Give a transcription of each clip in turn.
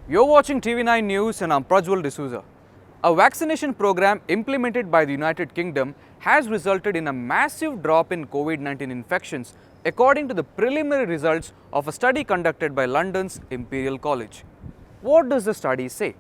You're watching TV9 News and I'm Prajwal D'Souza. A vaccination program implemented by the United Kingdom has resulted in a massive drop in COVID-19 infections according to the preliminary results of a study conducted by London's Imperial College. What does the study say?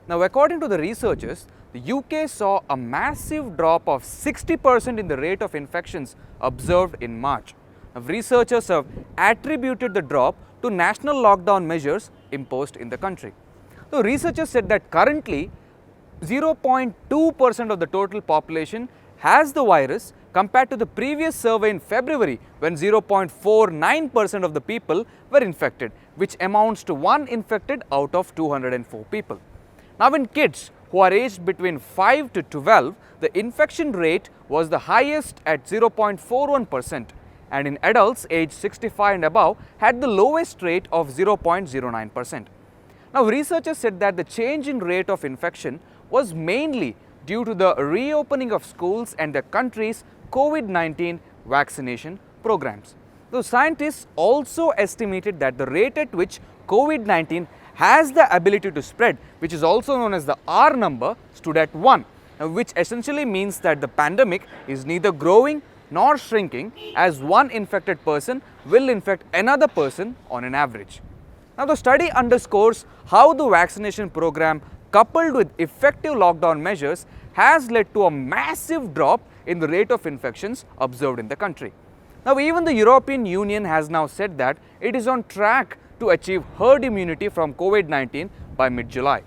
Now, according to the researchers, the UK saw a massive drop of 60% in the rate of infections observed in March. Now, researchers have attributed the drop to national lockdown measures imposed in the country. So, researchers said that currently 0.2% of the total population has the virus compared to the previous survey in February when 0.49% of the people were infected, which amounts to 1 infected out of 204 people. Now, in kids who are aged between 5 to 12, the infection rate was the highest at 0.41%, and in adults aged 65 and above had the lowest rate of 0.09%. Now, researchers said that the change in rate of infection was mainly due to the reopening of schools and the country's COVID-19 vaccination programs. The scientists also estimated that the rate at which COVID-19 has the ability to spread, which is also known as the R number, stood at 1, which essentially means that the pandemic is neither growing nor shrinking, as one infected person will infect another person on an average. Now, the study underscores how the vaccination program, coupled with effective lockdown measures, has led to a massive drop in the rate of infections observed in the country. Now, even the European Union has now said that it is on track to achieve herd immunity from COVID-19 by mid-July.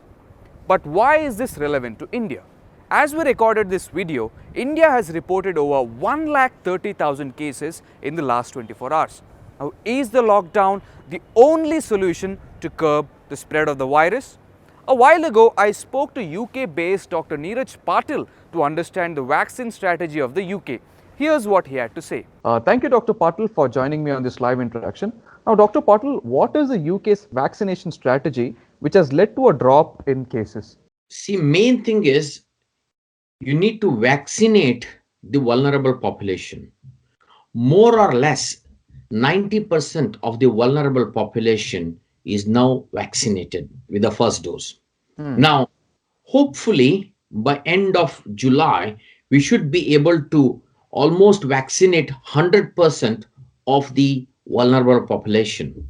But why is this relevant to India? As we recorded this video, India has reported over 1,30,000 cases in the last 24 hours. Now, is the lockdown the only solution to curb the spread of the virus? A while ago, I spoke to UK-based Dr. Neeraj Patil to understand the vaccine strategy of the UK. Here's what he had to say. Thank you, Dr. Patil, for joining me on this live interaction. Now, Dr. Patil, what is the UK's vaccination strategy which has led to a drop in cases? See, main thing is you need to vaccinate the vulnerable population. More or less, 90% of the vulnerable population is now vaccinated with the first dose. Now, hopefully, by end of July, we should be able to almost vaccinate 100% of the vulnerable population.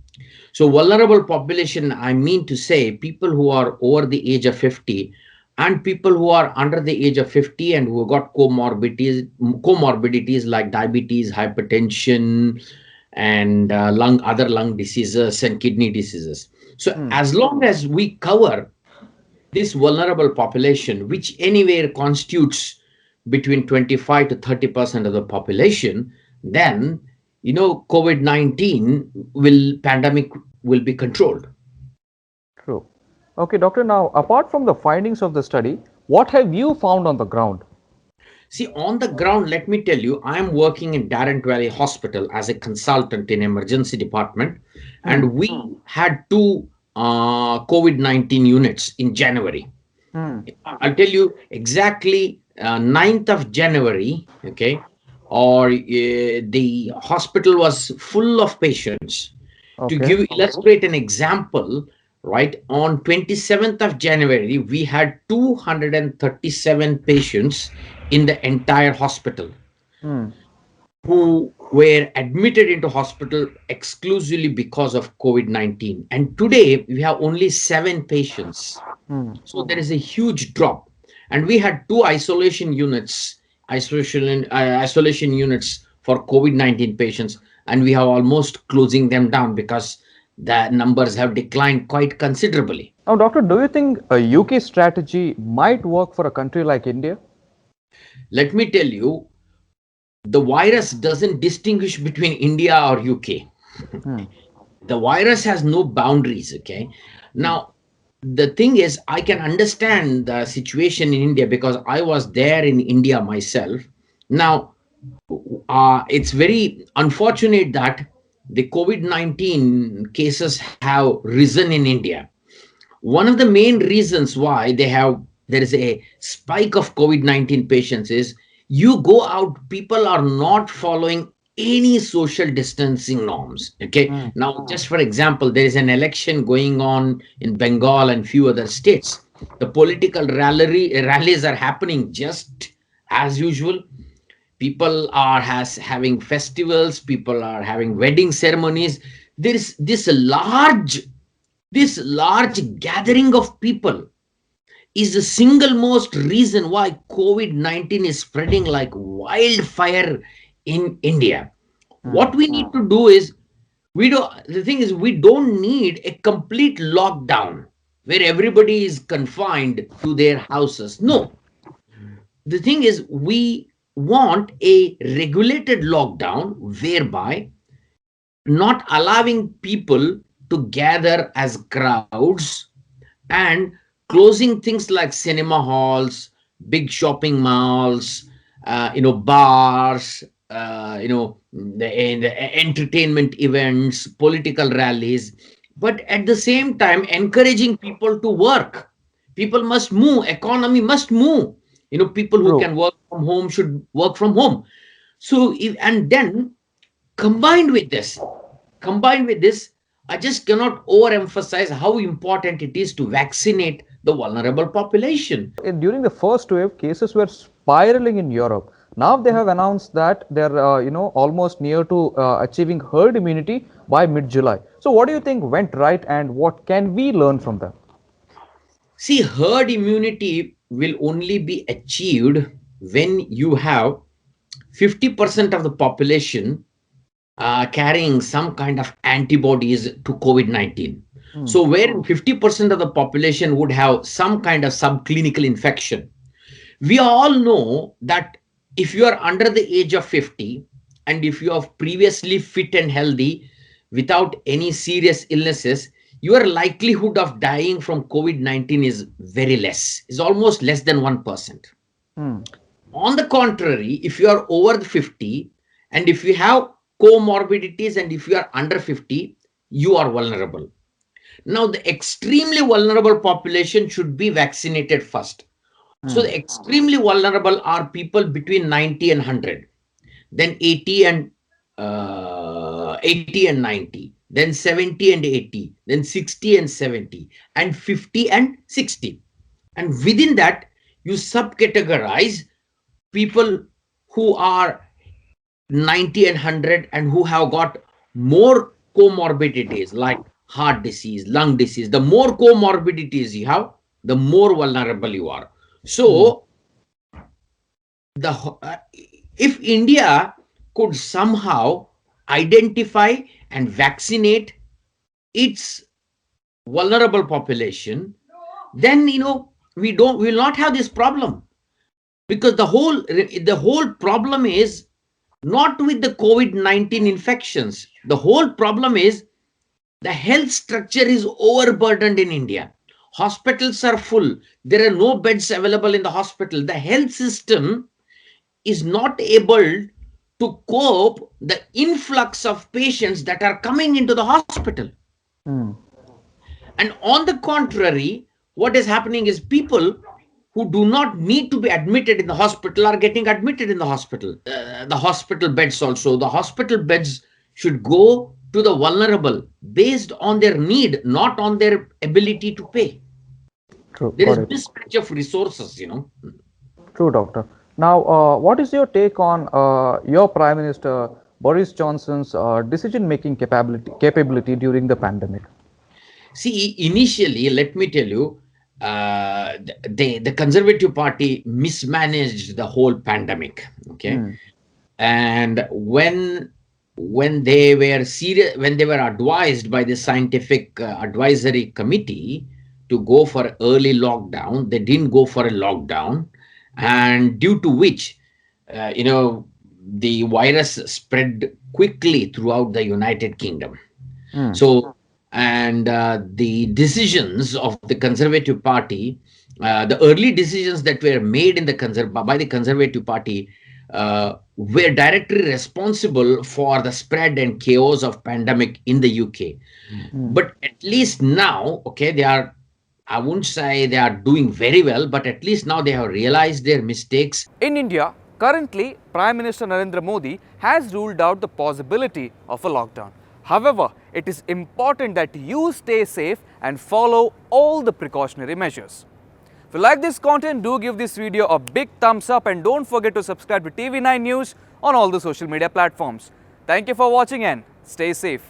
So vulnerable population, I mean to say people who are over the age of 50 and people who are under the age of 50 and who have got comorbidities like diabetes, hypertension, and other lung diseases and kidney diseases. So as long as we cover this vulnerable population, which anywhere constitutes between 25 to 30% of the population, then COVID-19 pandemic will be controlled. True. Okay, doctor, now apart from the findings of the study, what have you found on the ground? See, on the ground, let me tell you, I am working in Darren Valley Hospital as a consultant in emergency department, and we had two COVID-19 units in January. I'll tell you exactly 9th of January, okay, or the hospital was full of patients. Okay. To illustrate an example, right, on 27th of January, we had 237 patients in the entire hospital who were admitted into hospital exclusively because of COVID-19. And today we have only 7 patients. So there is a huge drop. And we had 2 isolation units for COVID-19 patients. And we have almost closing them down because the numbers have declined quite considerably. Now, doctor, do you think a UK strategy might work for a country like India? Let me tell you, the virus doesn't distinguish between India or UK. The virus has no boundaries, okay? Now, the thing is, I can understand the situation in India because I was there in India myself. Now, it's very unfortunate that the COVID-19 cases have risen in India. One of the main reasons why there is a spike of COVID-19 patients is you go out, people are not following any social distancing norms. Okay. Mm. Now, just for example, there is an election going on in Bengal and few other states. The political rallies are happening just as usual. People are having festivals. People are having wedding ceremonies. There is this large gathering of people is the single most reason why COVID-19 is spreading like wildfire in India. What Mm. we need to do is, the thing is, we don't need a complete lockdown where everybody is confined to their houses. No, the thing is, we want a regulated lockdown whereby not allowing people to gather as crowds, and closing things like cinema halls, big shopping malls, bars, the entertainment events, political rallies, but at the same time encouraging people to work. People must move, economy must move. People who True. can work from home should work from home. So, and then combined with this, combined with this, I just cannot overemphasize how important it is to vaccinate the vulnerable population. During the first wave, cases were spiraling in Europe. Now they have announced that they're almost near to achieving herd immunity by mid-July. So what do you think went right, and what can we learn from them? See, herd immunity will only be achieved when you have 50% of the population carrying some kind of antibodies to COVID 19. Hmm. So, where 50% of the population would have some kind of subclinical infection. We all know that if you are under the age of 50 and if you are previously fit and healthy without any serious illnesses, your likelihood of dying from COVID 19 is very less, is almost less than 1%. Hmm. On the contrary, if you are over the 50 and if you have comorbidities and if you are under 50, you are vulnerable. Now, the extremely vulnerable population should be vaccinated first. So, Hmm. the extremely vulnerable are people between 90 and 100, then 80 and 90, then 70 and 80, then 60 and 70, and 50 and 60. And within that, you subcategorize people who are 90 and 100 and who have got more comorbidities like heart disease, lung disease. The more comorbidities you have, the more vulnerable you are. Hmm. So, the if India could somehow identify and vaccinate its vulnerable population, then we will not have this problem, because the whole problem is not with the COVID-19 infections. The whole problem is the health structure is overburdened in India. Hospitals are full. There are no beds available in the hospital. The health system is not able to cope the influx of patients that are coming into the hospital. Hmm. And on the contrary, what is happening is people who do not need to be admitted in the hospital are getting admitted in the hospital. The hospital beds also, the hospital beds should go to the vulnerable based on their need, not on their ability to pay. True. There is Got it. mismatch of resources. True, doctor. Now, what is your take on your Prime Minister Boris Johnson's decision-making capability during the pandemic? See, initially, let me tell you, the Conservative Party mismanaged the whole pandemic. Okay, Hmm. and when they were serious, when they were advised by the scientific advisory committee to go for early lockdown, they didn't go for a lockdown, and due to which, uh, you know, the virus spread quickly throughout the United Kingdom. Hmm. So, and the decisions of the Conservative Party, the early decisions that were made by the Conservative Party, were directly responsible for the spread and chaos of pandemic in the UK. Hmm. But at least now, okay, they are. I won't say they are doing very well, but at least now they have realized their mistakes. In India, Currently, Prime Minister Narendra Modi has ruled out the possibility of a lockdown. However, it is important that you stay safe and follow all the precautionary measures. If you like this content, do give this video a big thumbs up and don't forget to subscribe to TV9 News on all the social media platforms. Thank you for watching and stay safe.